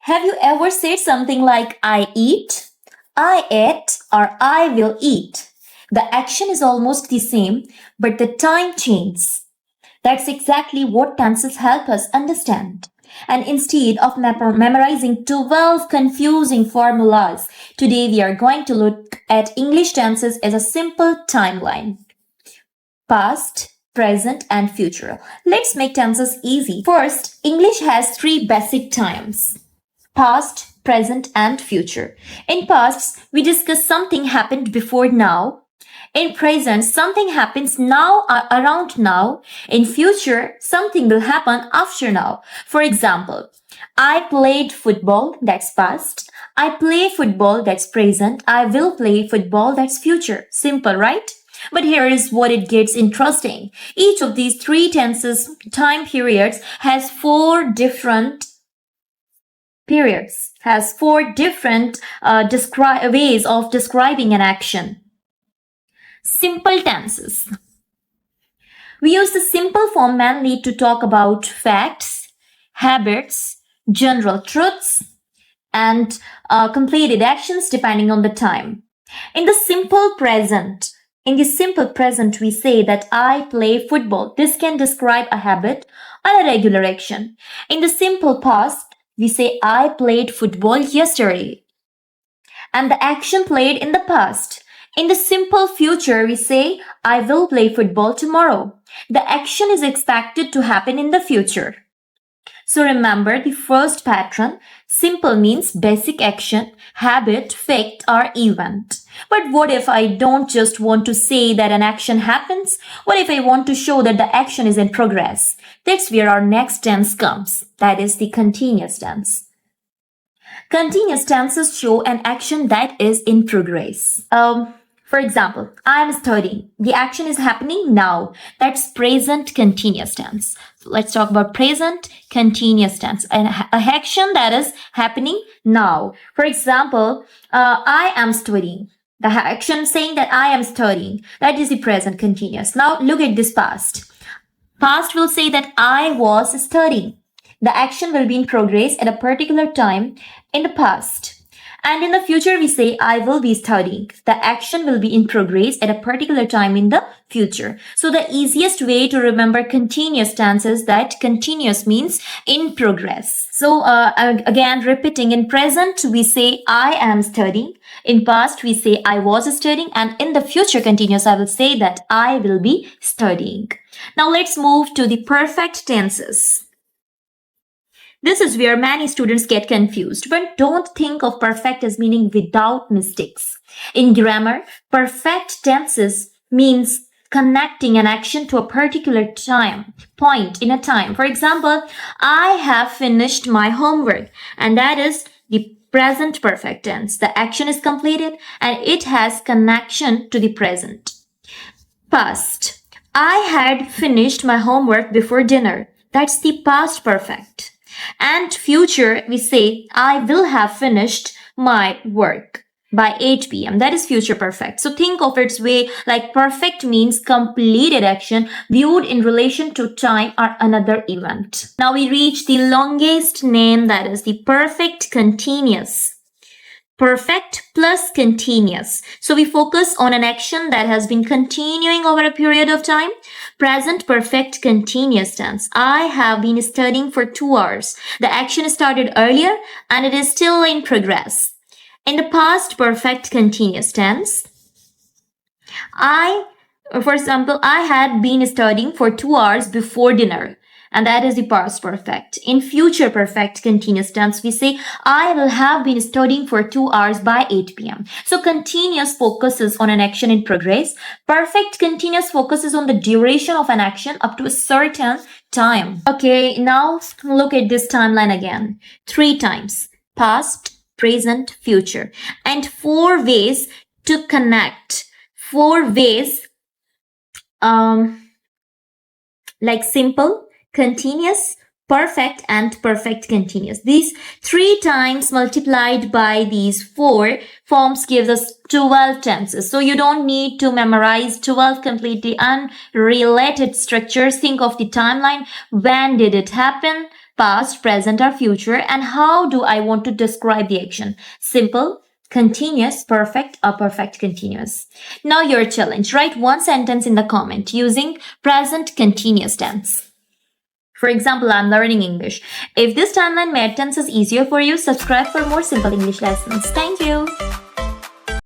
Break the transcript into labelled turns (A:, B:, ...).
A: Have you ever said something like I eat, I ate, or I will eat? The action is almost the same, but the time changes. That's exactly what tenses help us understand. And instead of memorizing 12 confusing formulas, today we are going to look at English tenses as a simple timeline. Past, present, and future. Let's make tenses easy. First, English has three basic times: past, present, and future. In past, we discuss something happened before now. In present, something happens now or around now. In future, something will happen after now. For example, I played football, that's past. I play football, that's present. I will play football, that's future. Simple, right? But here is what it gets interesting. Each of these three tenses time periods has four different ways of describing an action. Simple tenses. We use the simple form mainly to talk about facts, habits, general truths, and completed actions depending on the time. In the simple present, we say that I play football. This can describe a habit or a regular action. In the simple past, we say I played football yesterday, and the action played in the past. In the simple future, we say I will play football tomorrow. The action is expected to happen in the future. So remember the first pattern. Simple means basic action, habit, fact, or event. But what if I don't just want to say that an action happens? What if I want to show that the action is in progress? That's where our next tense comes. That is the continuous tense. Continuous tenses show an action that is in progress. For example, I am studying. The action is happening now. That's present continuous tense. So let's talk about present continuous tense. An action that is happening now. For example, I am studying. The action saying that I am studying. That is the present continuous. Now look at this past. Past will say that I was studying. The action will be in progress at a particular time in the past. And in the future, we say, I will be studying. The action will be in progress at a particular time in the future. So the easiest way to remember continuous tense is that continuous means in progress. So again, repeating, in present, we say, I am studying. In past, we say, I was studying. And in the future continuous, I will say that I will be studying. Now let's move to the perfect tenses. This is where many students get confused, but don't think of perfect as meaning without mistakes. In grammar, perfect tenses means connecting an action to a particular point in a time. For example, I have finished my homework, and that is the present perfect tense. The action is completed and it has connection to the present. Past. I had finished my homework before dinner. That's the past perfect. And future, we say, I will have finished my work by 8 p.m. That is future perfect. So think of its way like perfect means completed action viewed in relation to time or another event. Now we reach the longest name, that is the perfect continuous. Perfect plus continuous. So we focus on an action that has been continuing over a period of time. Present perfect continuous tense. I have been studying for 2 hours. The action started earlier and it is still in progress. In the past perfect continuous tense, for example, I had been studying for 2 hours before dinner. And that is the past perfect. In future perfect continuous tense, we say, I will have been studying for 2 hours by 8 p.m. So continuous focuses on an action in progress. Perfect continuous focuses on the duration of an action up to a certain time. Okay, now look at this timeline again. 3 times. Past, present, future. And 4 ways to connect. 4 ways like simple, continuous, perfect, and perfect continuous. These 3 times multiplied by these 4 forms gives us 12 tenses. So you don't need to memorize 12 completely unrelated structures. Think of the timeline. When did it happen? past, present, or future, and how do I want to describe the action? Simple, continuous, perfect, or perfect continuous. Now your challenge. Write one sentence in the comment using present continuous tense. For example, I'm learning English. If this timeline made tenses easier for you, subscribe for more simple English lessons. Thank you.